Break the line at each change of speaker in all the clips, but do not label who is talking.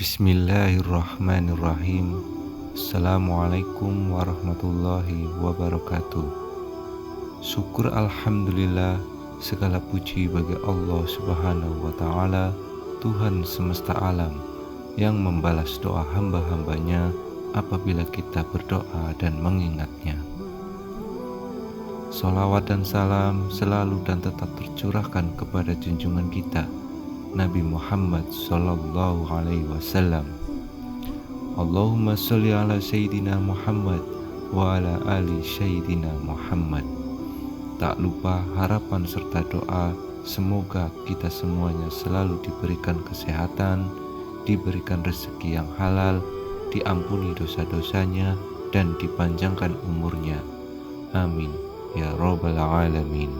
Bismillahirrahmanirrahim. Assalamualaikum warahmatullahi wabarakatuh. Syukur alhamdulillah, segala puji bagi Allah subhanahu wa ta'ala, Tuhan semesta alam, yang membalas doa hamba-hambanya apabila kita berdoa dan mengingatnya. Salawat dan salam selalu dan tetap tercurahkan kepada junjungan kita Nabi Muhammad sallallahu alaihi wasallam. Allahumma sholli ala Sayyidina Muhammad wa ala ali Sayyidina Muhammad. Tak lupa harapan serta doa, semoga kita semuanya selalu diberikan kesehatan, diberikan rezeki yang halal, diampuni dosa-dosanya, dan dipanjangkan umurnya. Amin ya rabbal alamin.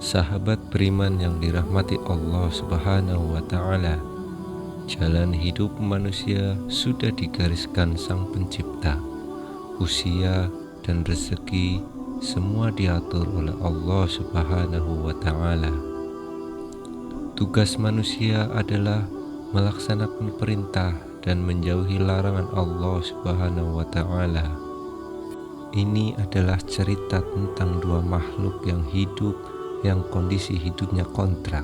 Sahabat beriman yang dirahmati Allah subhanahu wa ta'ala, jalan hidup manusia sudah digariskan Sang Pencipta. Usia dan rezeki semua diatur oleh Allah subhanahu wa ta'ala. Tugas manusia adalah melaksanakan perintah dan menjauhi larangan Allah subhanahu wa ta'ala. Ini adalah cerita tentang dua makhluk yang hidup, yang kondisi hidupnya kontrak,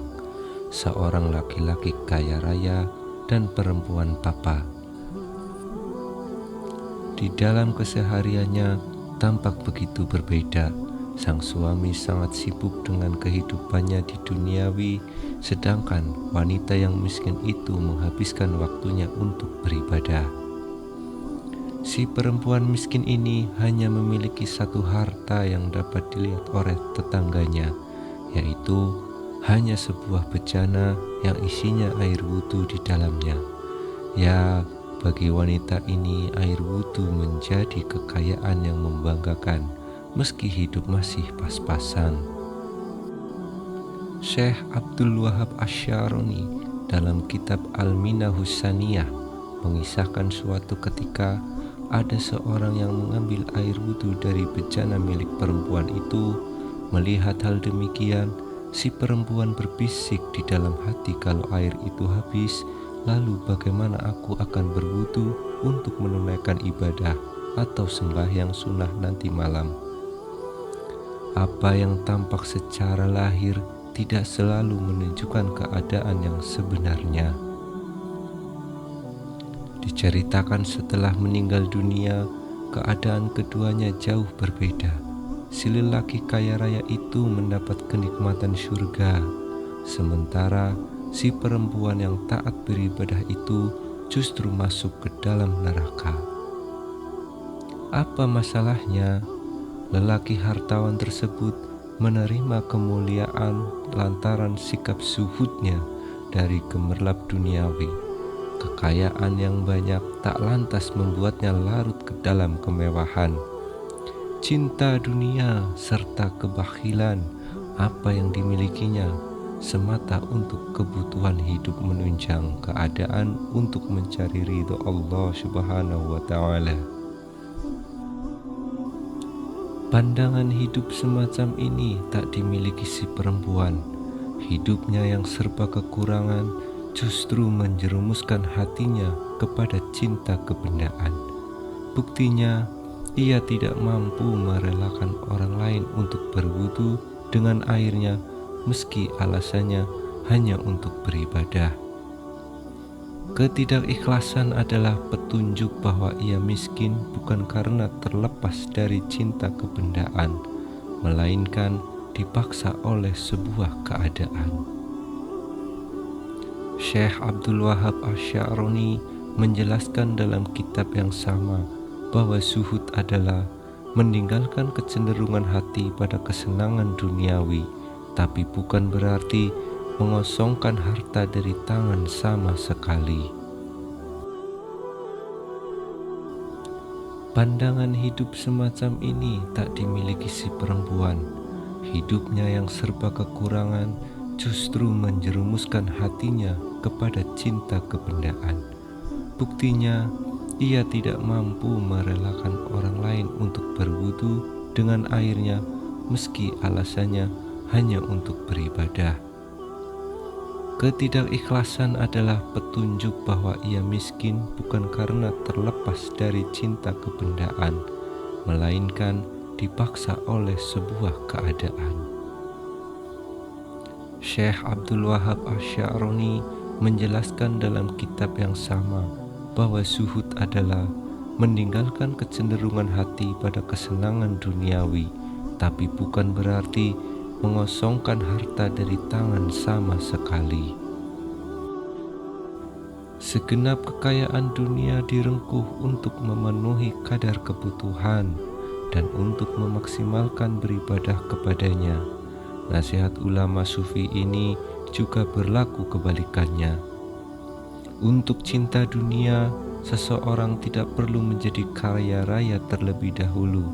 seorang laki-laki kaya raya dan perempuan papa. Di dalam kesehariannya tampak begitu berbeda. Sang suami sangat sibuk dengan kehidupannya di duniawi, sedangkan wanita yang miskin itu menghabiskan waktunya untuk beribadah. Si perempuan miskin ini hanya memiliki satu harta yang dapat dilihat oleh tetangganya, yaitu hanya sebuah bejana yang isinya air wudhu di dalamnya. Ya, bagi wanita ini air wudhu menjadi kekayaan yang membanggakan, meski hidup masih pas-pasan. Syekh Abdul Wahab Asy-Sya'rani dalam kitab Al-Minahus Saniyah mengisahkan suatu ketika ada seorang yang mengambil air wudhu dari bejana milik perempuan itu. Melihat hal demikian, si perempuan berbisik di dalam hati, kalau air itu habis, lalu bagaimana aku akan berwudu untuk menunaikan ibadah atau sembahyang sunnah nanti malam? Apa yang tampak secara lahir tidak selalu menunjukkan keadaan yang sebenarnya. Diceritakan setelah meninggal dunia, keadaan keduanya jauh berbeda. Si lelaki kaya raya itu mendapat kenikmatan surga, sementara si perempuan yang taat beribadah itu justru masuk ke dalam neraka. Apa masalahnya? Lelaki hartawan tersebut menerima kemuliaan lantaran sikap zuhudnya dari gemerlap duniawi. Kekayaan yang banyak tak lantas membuatnya larut ke dalam kemewahan. Cinta dunia serta kebakhilan apa yang dimilikinya semata untuk kebutuhan hidup menunjang keadaan untuk mencari ridho Allah subhanahu wa ta'ala. Pandangan hidup semacam ini tak dimiliki si perempuan. Hidupnya yang serba kekurangan justru menjerumuskan hatinya kepada cinta kebendaan. Buktinya, ia tidak mampu merelakan orang lain untuk berwudu dengan airnya, meski alasannya hanya untuk beribadah. Ketidakikhlasan adalah petunjuk bahwa ia miskin bukan karena terlepas dari cinta kebendaan, melainkan dipaksa oleh sebuah keadaan. Syekh Abdul Wahab Asy-Sya'rani menjelaskan dalam kitab yang sama bahwa zuhud adalah meninggalkan kecenderungan hati pada kesenangan duniawi, tapi bukan berarti mengosongkan harta dari tangan sama sekali. Pandangan hidup semacam ini tak dimiliki si perempuan. Hidupnya yang serba kekurangan justru menjerumuskan hatinya kepada cinta kebendaan. Buktinya, ia tidak mampu merelakan orang lain untuk berwudu dengan airnya meski alasannya hanya untuk beribadah. Ketidakikhlasan adalah petunjuk bahwa ia miskin bukan karena terlepas dari cinta kebendaan, melainkan dipaksa oleh sebuah keadaan. Syekh Abdul Wahab Asy-Sya'rani menjelaskan dalam kitab yang sama bahwa zuhud adalah meninggalkan kecenderungan hati pada kesenangan duniawi, tapi bukan berarti mengosongkan harta dari tangan sama sekali. Segenap kekayaan dunia direngkuh untuk memenuhi kadar kebutuhan dan untuk memaksimalkan beribadah kepadanya. Nasihat ulama sufi ini juga berlaku kebalikannya. Untuk cinta dunia, seseorang tidak perlu menjadi kaya raya terlebih dahulu,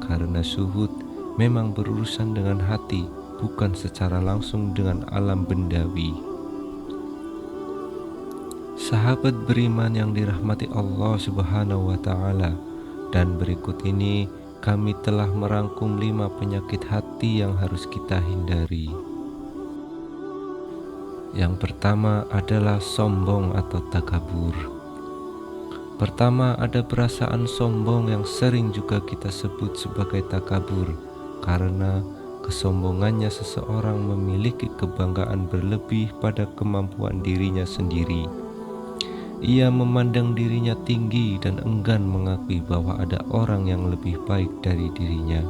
karena zuhud memang berurusan dengan hati, bukan secara langsung dengan alam bendawi. Sahabat beriman yang dirahmati Allah Subhanahu wa Ta'ala, dan berikut ini kami telah merangkum 5 penyakit hati yang harus kita hindari. Yang pertama adalah sombong atau takabur. Pertama, ada perasaan sombong yang sering juga kita sebut sebagai takabur, karena kesombongannya seseorang memiliki kebanggaan berlebih pada kemampuan dirinya sendiri. Ia memandang dirinya tinggi dan enggan mengakui bahwa ada orang yang lebih baik dari dirinya.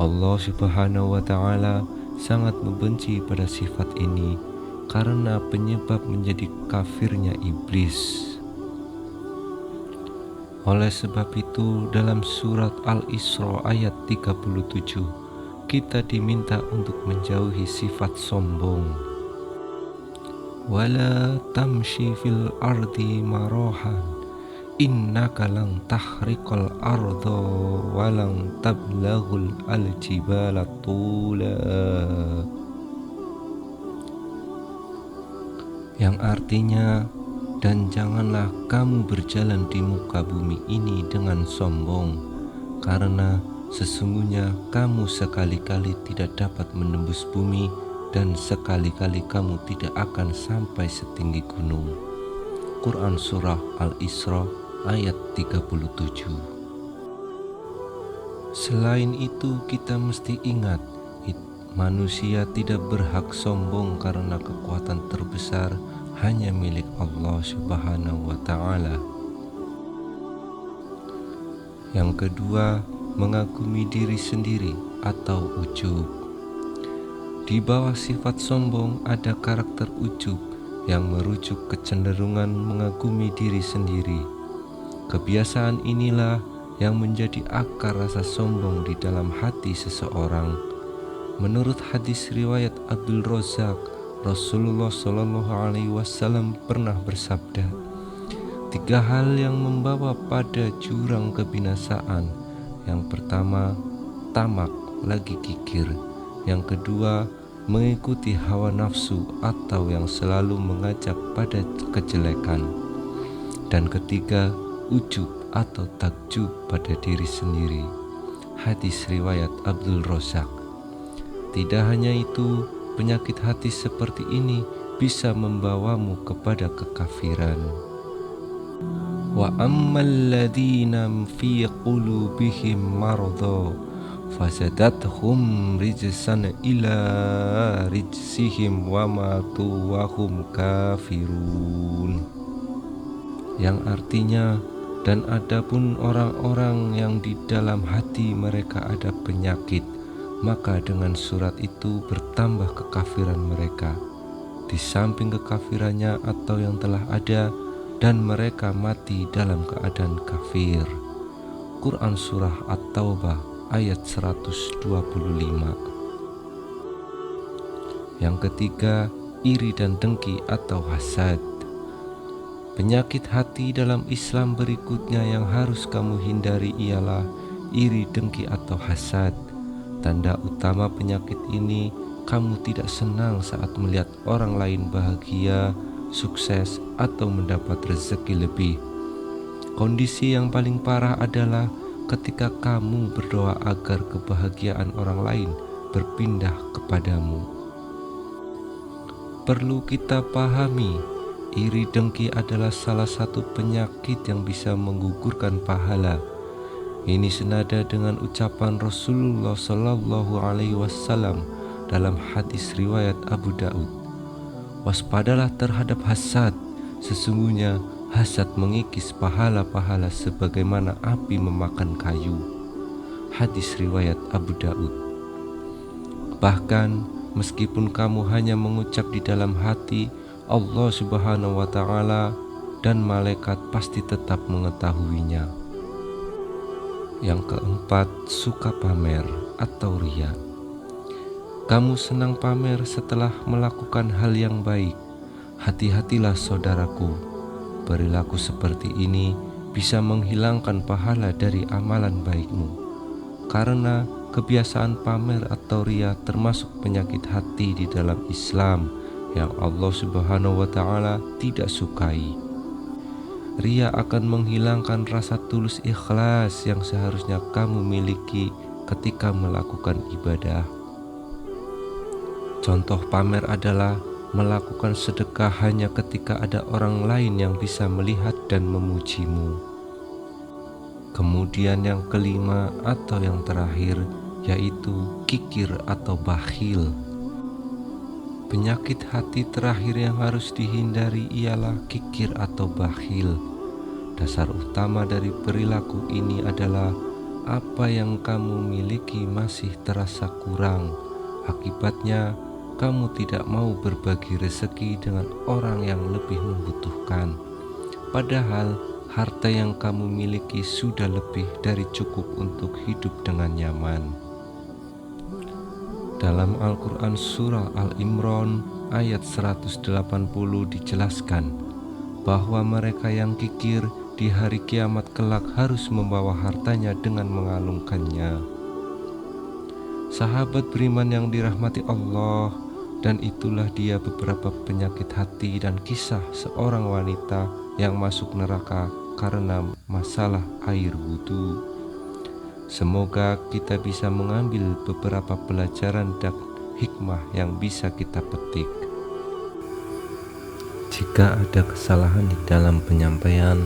Allah Subhanahu wa Ta'ala sangat membenci pada sifat ini karena penyebab menjadi kafirnya iblis. Oleh sebab itu, dalam surat Al-Isra ayat 37, kita diminta untuk menjauhi sifat sombong. Wala tamshi fil ardi marahan, innaka lang tahriqal arda walang tablaghul aljibala tula. Yang artinya, dan janganlah kamu berjalan di muka bumi ini dengan sombong, karena sesungguhnya kamu sekali-kali tidak dapat menembus bumi, dan sekali-kali kamu tidak akan sampai setinggi gunung. Quran Surah Al-Isra ayat 37. Selain itu, kita mesti ingat, manusia tidak berhak sombong karena kekuatan terbesar hanya milik Allah Subhanahu wa Ta'ala. Yang kedua, mengagumi diri sendiri atau ujub. Di bawah sifat sombong ada karakter ujub yang merujuk kecenderungan mengagumi diri sendiri. Kebiasaan inilah yang menjadi akar rasa sombong di dalam hati seseorang. Menurut hadis riwayat Abdul Razak, Rasulullah Shallallahu Alaihi Wasallam pernah bersabda, 3 hal yang membawa pada jurang kebinasaan. Yang pertama, tamak lagi kikir. Yang kedua, mengikuti hawa nafsu atau yang selalu mengajak pada kejelekan. Dan ketiga, ujub atau takjub pada diri sendiri. Hadis riwayat Abdul Razak. Tidak hanya itu, penyakit hati seperti ini bisa membawamu kepada kekafiran. Wa ammal ladzina fi qulubihim maradha fasadathum rijsan ila rijsihim wa matu wa hum kafirun. Yang artinya, dan adapun orang-orang yang di dalam hati mereka ada penyakit, maka dengan surat itu bertambah kekafiran mereka, di samping kekafirannya atau yang telah ada, dan mereka mati dalam keadaan kafir. Quran Surah At-Taubah ayat 125. Yang ketiga, iri dan dengki atau hasad. Penyakit hati dalam Islam berikutnya yang harus kamu hindari ialah iri, dengki atau hasad. Tanda utama penyakit ini, kamu tidak senang saat melihat orang lain bahagia, sukses, atau mendapat rezeki lebih. Kondisi yang paling parah adalah ketika kamu berdoa agar kebahagiaan orang lain berpindah kepadamu. Perlu kita pahami, iri dengki adalah salah satu penyakit yang bisa menggugurkan pahala. Ini senada dengan ucapan Rasulullah Shallallahu Alaihi Wasallam dalam hadis riwayat Abu Daud. Waspadalah terhadap hasad, sesungguhnya hasad mengikis pahala-pahala sebagaimana api memakan kayu. Hadis riwayat Abu Daud. Bahkan meskipun kamu hanya mengucap di dalam hati, Allah Subhanahu wa Ta'ala dan malaikat pasti tetap mengetahuinya. Yang keempat, suka pamer atau riya. Kamu senang pamer setelah melakukan hal yang baik. Hati-hatilah saudaraku, perilaku seperti ini bisa menghilangkan pahala dari amalan baikmu. Karena kebiasaan pamer atau riya termasuk penyakit hati di dalam Islam yang Allah Subhanahu wa Ta'ala tidak sukai. Riya akan menghilangkan rasa tulus ikhlas yang seharusnya kamu miliki ketika melakukan ibadah. Contoh pamer adalah melakukan sedekah hanya ketika ada orang lain yang bisa melihat dan memujimu. Kemudian yang kelima atau yang terakhir yaitu kikir atau bakhil. Penyakit hati terakhir yang harus dihindari ialah kikir atau bakhil. Dasar utama dari perilaku ini adalah apa yang kamu miliki masih terasa kurang. Akibatnya kamu tidak mau berbagi rezeki dengan orang yang lebih membutuhkan. Padahal harta yang kamu miliki sudah lebih dari cukup untuk hidup dengan nyaman. Dalam Al-Quran Surah Al-Imran ayat 180 dijelaskan bahwa mereka yang kikir di hari kiamat kelak harus membawa hartanya dengan mengalungkannya. Sahabat beriman yang dirahmati Allah, dan itulah dia beberapa penyakit hati dan kisah seorang wanita yang masuk neraka karena masalah air wudhu. Semoga kita bisa mengambil beberapa pelajaran dan hikmah yang bisa kita petik. Jika ada kesalahan di dalam penyampaian,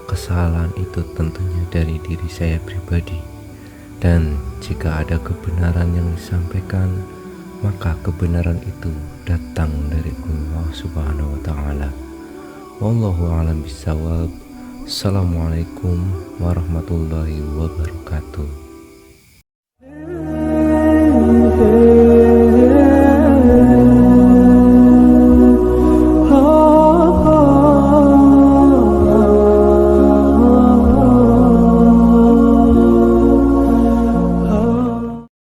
kesalahan itu tentunya dari diri saya pribadi. Dan jika ada kebenaran yang disampaikan, maka kebenaran itu datang dari Allah Subhanahu wa Ta'ala. Wallahu a'lam bishawab. Assalamualaikum warahmatullahi wabarakatuh.